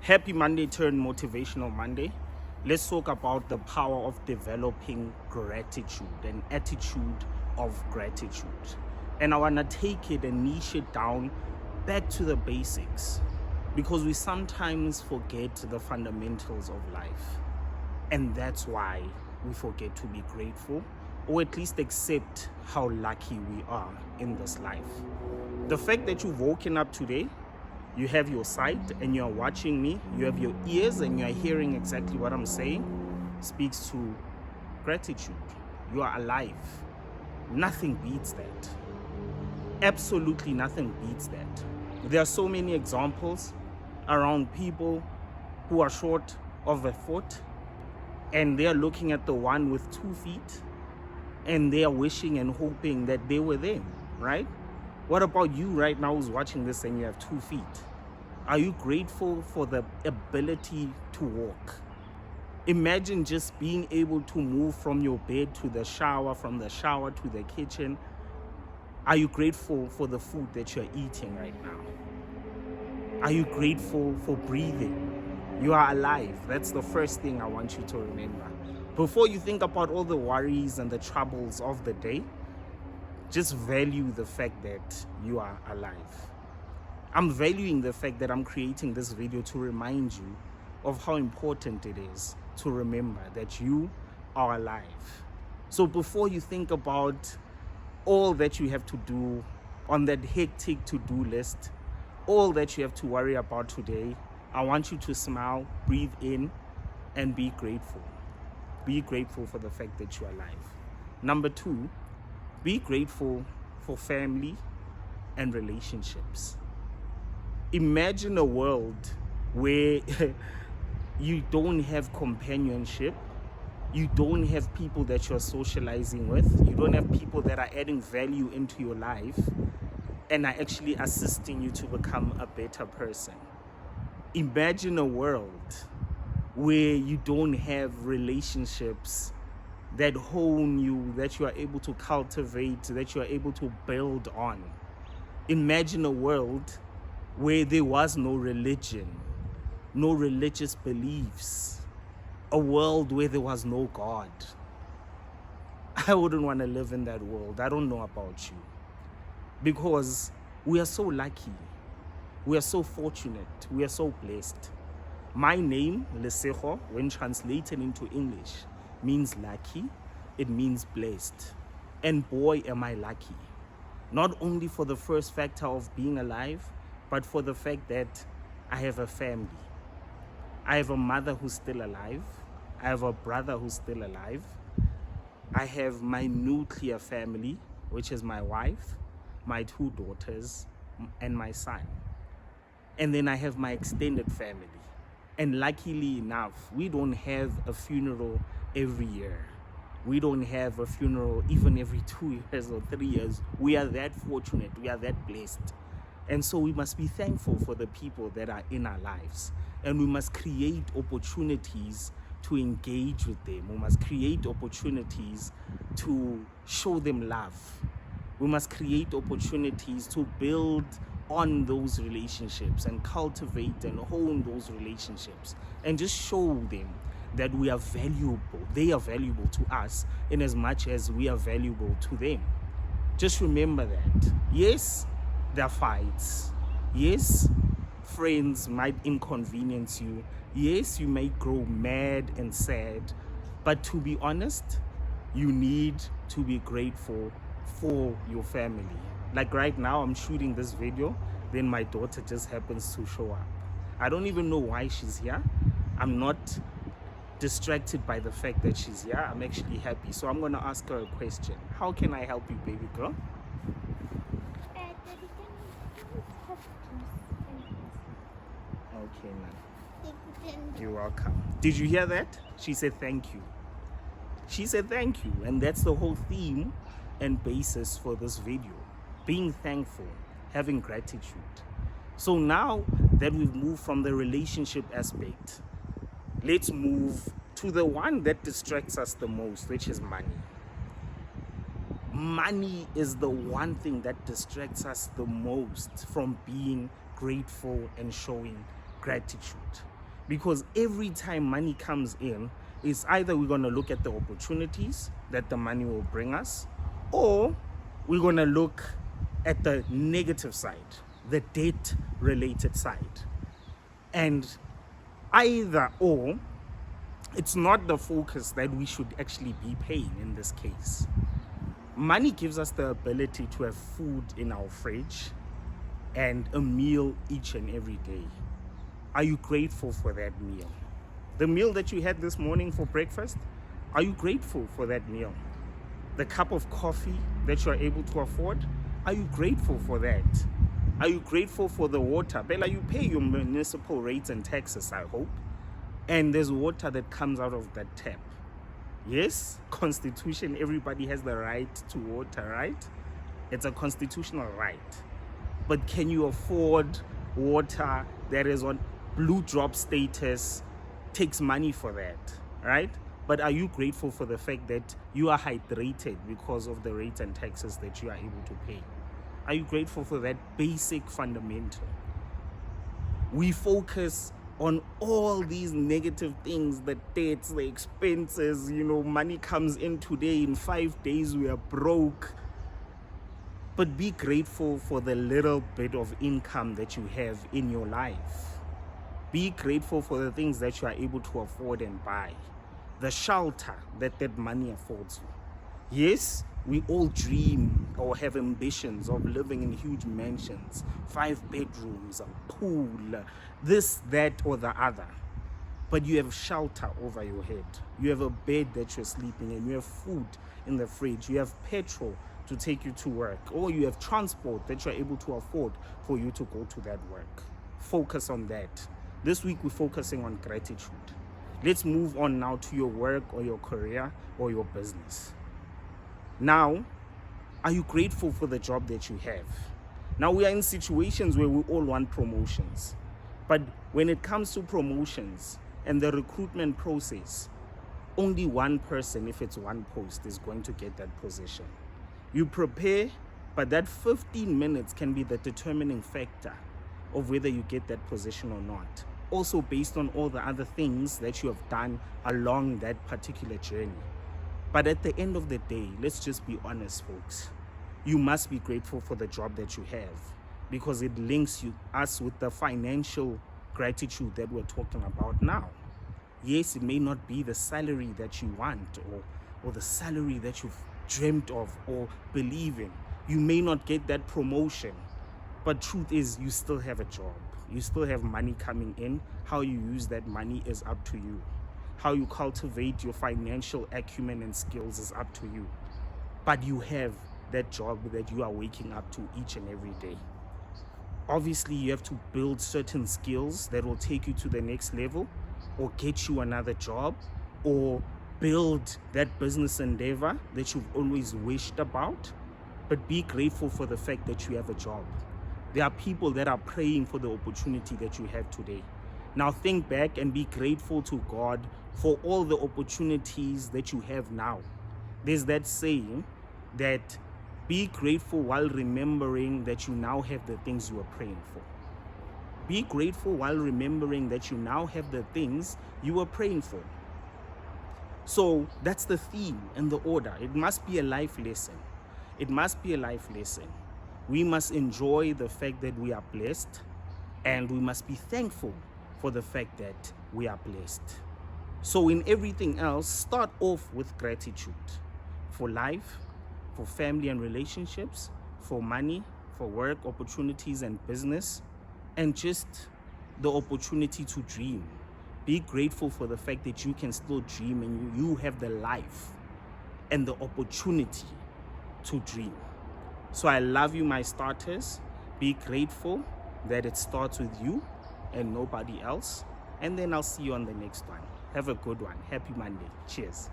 Happy Monday turned Motivational Monday. Let's talk about the power of developing gratitude, an attitude of gratitude. And I want to take it and niche it down back to the basics because we sometimes forget the fundamentals of life. And that's why we forget to be grateful, or at least accept how lucky we are in this life. The fact that you've woken up today, you have your sight and you are watching me, you have your ears and you are hearing exactly what I'm saying, speaks to gratitude. You are alive. Nothing beats that. Absolutely nothing beats that. There are so many examples around people who are short of a foot and they are looking at the one with 2 feet and they are wishing and hoping that they were them, right? What about you right now who's watching this and you have 2 feet? Are you grateful for the ability to walk? Imagine just being able to move from your bed to the shower, from the shower to the kitchen. Are you grateful for the food that you're eating right now? Are you grateful for breathing? You are alive. That's the first thing I want you to remember. Before you think about all the worries and the troubles of the day, just value the fact that you are alive. I'm valuing the fact that I'm creating this video to remind you of how important it is to remember that you are alive. So before you think about all that you have to do on that hectic to-do list, all that you have to worry about today, I want you to smile, breathe in, and be grateful. Be grateful for the fact that you're alive. Number 2, be grateful for family and relationships. Imagine a world where you don't have companionship, you don't have people that you're socializing with, you don't have people that are adding value into your life and are actually assisting you to become a better person. Imagine a world where you don't have relationships that hone you, that you are able to cultivate, that you are able to build on. Imagine a world where there was no religion, no religious beliefs, a world where there was no God. I wouldn't want to live in that world. I don't know about you. Because we are so lucky. We are so fortunate. We are so blessed. My name, Lesego, when translated into English, means lucky. It means blessed. And boy, am I lucky. Not only for the first factor of being alive, but for the fact that I have a family. I have a mother who's still alive. I have a brother who's still alive. I have my nuclear family, which is my wife, my 2 daughters, and my son. And then I have my extended family. And luckily enough, we don't have a funeral every year. We don't have a funeral even every 2 years or 3 years. We are that fortunate. We are that blessed. And so we must be thankful for the people that are in our lives. And we must create opportunities to engage with them. We must create opportunities to show them love. We must create opportunities to build on those relationships and cultivate and hone those relationships and just show them that we are valuable. They are valuable to us in as much as we are valuable to them. Just remember that. Yes, there are fights. Yes, friends might inconvenience you. Yes, you may grow mad and sad. But to be honest, you need to be grateful for your family. Like right now, I'm shooting this video, then my daughter just happens to show up. I don't even know why she's here. I'm not distracted by the fact that she's here. I'm actually happy. So I'm gonna ask her a question. How can I help you, baby girl? Daddy, can you have juice? Okay, man. Thank You're welcome. Did you hear that? She said thank you. She said thank you. And that's the whole theme and basis for this video. Being thankful, having gratitude. So now that we've moved from the relationship aspect, let's move to the one that distracts us the most, which is money. Money is the one thing that distracts us the most from being grateful and showing gratitude. Because every time money comes in, it's either we're going to look at the opportunities that the money will bring us, or we're going to look at the negative side, the debt related side. And either or, it's not the focus that we should actually be paying in this case. Money gives us the ability to have food in our fridge and a meal each and every day. Are you grateful for that meal? The meal that you had this morning for breakfast, are you grateful for that meal? The cup of coffee that you are able to afford, are you grateful for that? Are you grateful for the water? Bella, you pay your municipal rates and taxes, I hope. And there's water that comes out of that tap. Yes, Constitution, everybody has the right to water, right? It's a constitutional right. But can you afford water that is on blue drop status? Takes money for that, right? But are you grateful for the fact that you are hydrated because of the rates and taxes that you are able to pay? Are you grateful for that basic fundamental? We focus on all these negative things, the debts, the expenses, money comes in today, in 5 days we are broke. But be grateful for the little bit of income that you have in your life. Be grateful for the things that you are able to afford and buy. The shelter that money affords you. Yes, we all dream or have ambitions of living in huge mansions, 5 bedrooms, a pool, this, that, or the other. But you have shelter over your head. You have a bed that you're sleeping in. You have food in the fridge. You have petrol to take you to work. Or you have transport that you're able to afford for you to go to that work. Focus on that. This week we're focusing on gratitude. Let's move on now to your work or your career or your business. Now, are you grateful for the job that you have? Now, we are in situations where we all want promotions. But when it comes to promotions and the recruitment process, only one person, if it's one post, is going to get that position. You prepare, but that 15 minutes can be the determining factor of whether you get that position or not. Also based on all the other things that you have done along that particular journey. But at the end of the day, let's just be honest, folks. You must be grateful for the job that you have, because it links us with the financial gratitude that we're talking about now. Yes, it may not be the salary that you want or the salary that you've dreamt of or believe in. You may not get that promotion, but truth is you still have a job. You still have money coming in. How you use that money is up to you. How you cultivate your financial acumen and skills is up to you. But you have that job that you are waking up to each and every day. Obviously, you have to build certain skills that will take you to the next level or get you another job or build that business endeavor that you've always wished about. But be grateful for the fact that you have a job. There are people that are praying for the opportunity that you have today. Now think back and be grateful to God for all the opportunities that you have now. There's that saying that be grateful while remembering that you now have the things you were praying for. Be grateful while remembering that you now have the things you were praying for. So that's the theme and the order. It must be a life lesson. It must be a life lesson. We must enjoy the fact that we are blessed, and we must be thankful for the fact that we are blessed. So in everything else, start off with gratitude for life, for family and relationships, for money, for work, opportunities and business, and just the opportunity to dream. Be grateful for the fact that you can still dream and you have the life and the opportunity to dream. So I love you, my starters. Be grateful that it starts with you and nobody else. And then I'll see you on the next one. Have a good one. Happy Monday. Cheers.